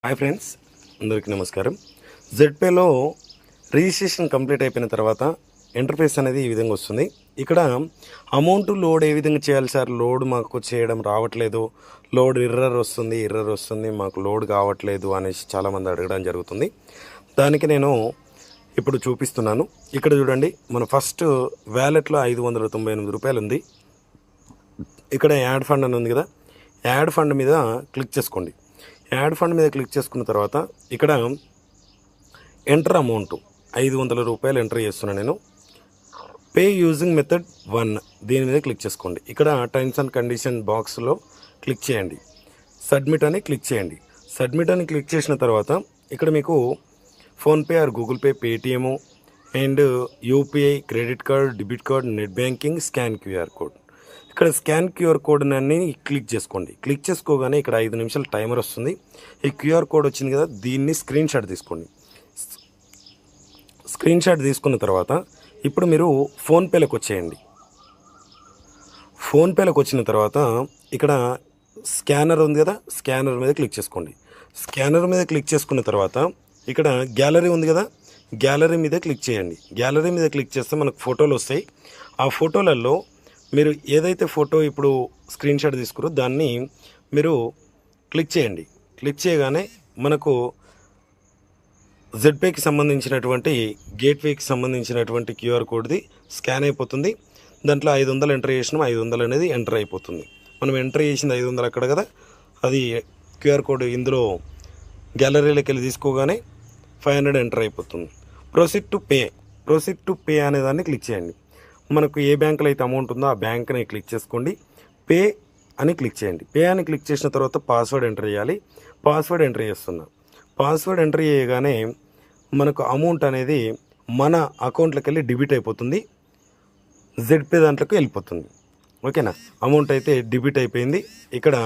Hi friends, అందరికీ నమస్కారం. జెడ్పేలో registration complete అయిపోయిన తర్వాత ఇంటర్ఫేస్ అనేది ఈ విధంగా వస్తుంది. ఇక్కడ అమౌంట్ లోడ్ ఏ విధంగా చేయాలి సార్, లోడ్ మాకు చేయడం రావట్లేదు, లోడ్ ఎర్రర్ వస్తుంది, మాకు లోడ్ కావట్లేదు అనేసి చాలామంది అడగడం జరుగుతుంది. దానికి నేను ఇప్పుడు చూపిస్తున్నాను. ఇక్కడ చూడండి, మన ఫస్ట్ వ్యాలెట్లో 598 రూపాయలు ఉంది. ఇక్కడ యాడ్ ఫండ్ అని ఉంది కదా, యాడ్ ఫండ్ మీద క్లిక్ చేసుకోండి. యాడ్ ఫండ్ మీద క్లిక్ చేసుకున్న తర్వాత ఇక్కడ ఎంటర్ అమౌంట్ 500 రూపాయలు ఎంటర్ చేస్తున్నాను నేను. పే యూజింగ్ మెథడ్ 1 దీని మీద క్లిక్ చేసుకోండి. ఇక్కడ టర్మ్స్ అండ్ కండిషన్ బాక్స్లో క్లిక్ చేయండి, సబ్మిట్ అని క్లిక్ చేయండి. సబ్మిట్ అని క్లిక్ చేసిన తర్వాత ఇక్కడ మీకు PhonePe are Google pay, Paytm and UPI, credit card, debit card, net banking, scan QR code. ఇక్కడ స్కాన్ క్యూఆర్ కోడ్ అని క్లిక్ చేసుకోండి. క్లిక్ చేసుకోగానే ఇక్కడ 5 నిమిషాల టైమర్ వస్తుంది. ఈ క్యూఆర్ కోడ్ వచ్చింది కదా, దీన్ని స్క్రీన్ షాట్ తీసుకోండి. స్క్రీన్ షాట్ తీసుకున్న తర్వాత ఇప్పుడు మీరు ఫోన్పేలోకి వచ్చేయండి. ఫోన్పేలోకి వచ్చిన తర్వాత ఇక్కడ స్కానర్ ఉంది కదా, స్కానర్ మీద క్లిక్ చేసుకోండి. స్కానర్ మీద క్లిక్ చేసుకున్న తర్వాత ఇక్కడ గ్యాలరీ ఉంది కదా, గ్యాలరీ మీద క్లిక్ చేయండి. గ్యాలరీ మీద క్లిక్ చేస్తే మనకు ఫోటోలు వస్తాయి. ఆ ఫోటోలలో మీరు ఏదైతే ఫోటో ఇప్పుడు స్క్రీన్ షాట్ తీసుకురో దాన్ని మీరు క్లిక్ చేయండి. క్లిక్ చేయగానే మనకు జెడ్పేకి సంబంధించినటువంటి గేట్వేకి సంబంధించినటువంటి క్యూఆర్ కోడ్ది స్కాన్ అయిపోతుంది. దాంట్లో 500 ఎంటర్ చేసినాం, 500 అనేది ఎంటర్ అయిపోతుంది. మనం ఎంటర్ చేసింది 500 అక్కడ కదా, అది క్యూఆర్ కోడ్ ఇందులో గ్యాలరీలోకి వెళ్ళి తీసుకోగానే 500 ఎంటర్ అయిపోతుంది. ప్రొసీడ్ టు పే అనే దాన్ని క్లిక్ చేయండి. మనకు ఏ బ్యాంకులో అయితే అమౌంట్ ఉందో ఆ బ్యాంక్ని క్లిక్ చేసుకోండి. పే అని క్లిక్ చేయండి. పే అని క్లిక్ చేసిన తర్వాత పాస్వర్డ్ ఎంటర్ చేయాలి. పాస్వర్డ్ ఎంటర్ చేస్తున్నా. పాస్వర్డ్ ఎంటర్ చేయగానే మనకు అమౌంట్ అనేది మన అకౌంట్లోకి వెళ్ళి డెబిట్ అయిపోతుంది, జెడ్పే దాంట్లోకి వెళ్ళిపోతుంది. ఓకేనా, అమౌంట్ అయితే డెబిట్ అయిపోయింది. ఇక్కడ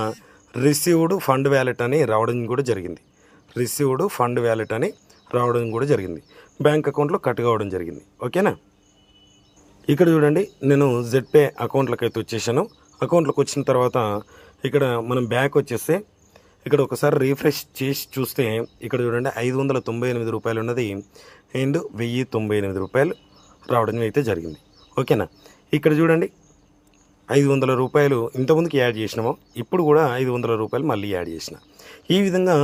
రిసీవ్డ్ ఫండ్ వ్యాలెట్ అని రావడం కూడా జరిగింది. బ్యాంక్ అకౌంట్లో కట్ కావడం జరిగింది. ఓకేనా, ఇక్కడ చూడండి, నేను జెడ్పే అకౌంట్లోకి అయితే వచ్చేసాను. అకౌంట్లోకి వచ్చిన తర్వాత ఇక్కడ మనం బ్యాక్ వచ్చేస్తే ఇక్కడ ఒకసారి రీఫ్రెష్ చేసి చూస్తే ఇక్కడ చూడండి 598 రూపాయలు ఉన్నది అండ్ 1098 రూపాయలు రావడం అయితే జరిగింది. ఓకేనా, ఇక్కడ చూడండి 500 రూపాయలు ఇంతకుముందుకు యాడ్ చేసినామో, ఇప్పుడు కూడా 500 రూపాయలు మళ్ళీ యాడ్ చేసిన. ఈ విధంగా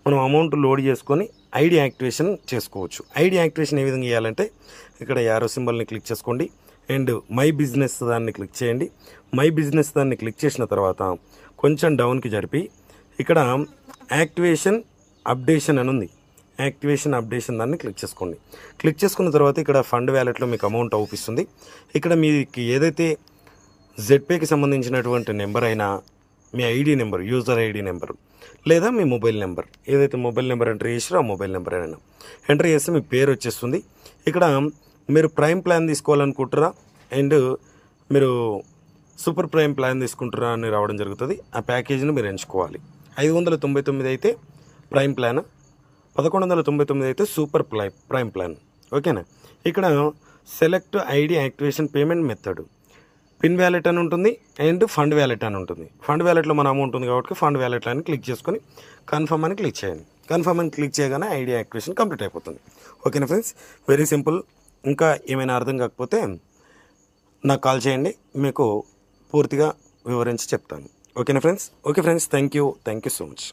మనం అమౌంట్ లోడ్ చేసుకొని ఐడి యాక్టివేషన్ చేసుకోవచ్చు. ఐడి యాక్టివేషన్ ఏ విధంగా చేయాలంటే ఇక్కడ యారో సింబల్ని క్లిక్ చేసుకోండి అండ్ మై బిజినెస్ దాన్ని క్లిక్ చేయండి. మై బిజినెస్ దాన్ని క్లిక్ చేసిన తర్వాత కొంచెం డౌన్కి జరిపి ఇక్కడ యాక్టివేషన్ అప్డేషన్ అని ఉంది. యాక్టివేషన్ అప్డేషన్ దాన్ని క్లిక్ చేసుకోండి. క్లిక్ చేసుకున్న తర్వాత ఇక్కడ ఫండ్ వ్యాలెట్లో మీకు అమౌంట్ అవుపిస్తుంది. ఇక్కడ మీకు ఏదైతే జెడ్పేకి సంబంధించినటువంటి నెంబర్ అయినా, మీ ID number, user ID number లేదా మీ మొబైల్ నెంబర్, ఏదైతే మొబైల్ నెంబర్ ఎంటర్ చేసారో ఆ మొబైల్ నెంబర్ అయినా ఎంటర్ చేస్తే మీ పేరు వచ్చేస్తుంది. ఇక్కడ మీరు ప్రైమ్ ప్లాన్ తీసుకోవాలనుకుంటారా అండ్ మీరు సూపర్ ప్రైమ్ ప్లాన్ తీసుకుంటారా అని రావడం జరుగుతుంది. ఆ ప్యాకేజీని మీరు ఎంచుకోవాలి. 599 అయితే ప్రైమ్ ప్లాన్, 1199 అయితే సూపర్ ప్రైమ్ ప్లాన్. ఓకేనా, ఇక్కడ select ID activation payment method, pin wallet అని ఉంటుంది అండ్ ఫండ్ వ్యాలెట్ అని ఉంటుంది. ఫండ్ వ్యాలెట్లో మన అమౌంట్ ఉంది కాబట్టి ఫండ్ వ్యాలెట్ అని క్లిక్ చేసుకొని కన్ఫర్మ్ అని క్లిక్ చేయండి. కన్ఫర్మ్ అని క్లిక్ చేయగానే ఐడి యాక్టివేషన్ కంప్లీట్ అయిపోతుంది. ఓకేనా ఫ్రెండ్స్, వెరీ సింపుల్. ఇంకా ఏమైనా అర్థం కాకపోతే నాకు కాల్ చేయండి, మీకు పూర్తిగా వివరించి చెప్తాను. ఓకేనా friends? Okay friends, thank you so much.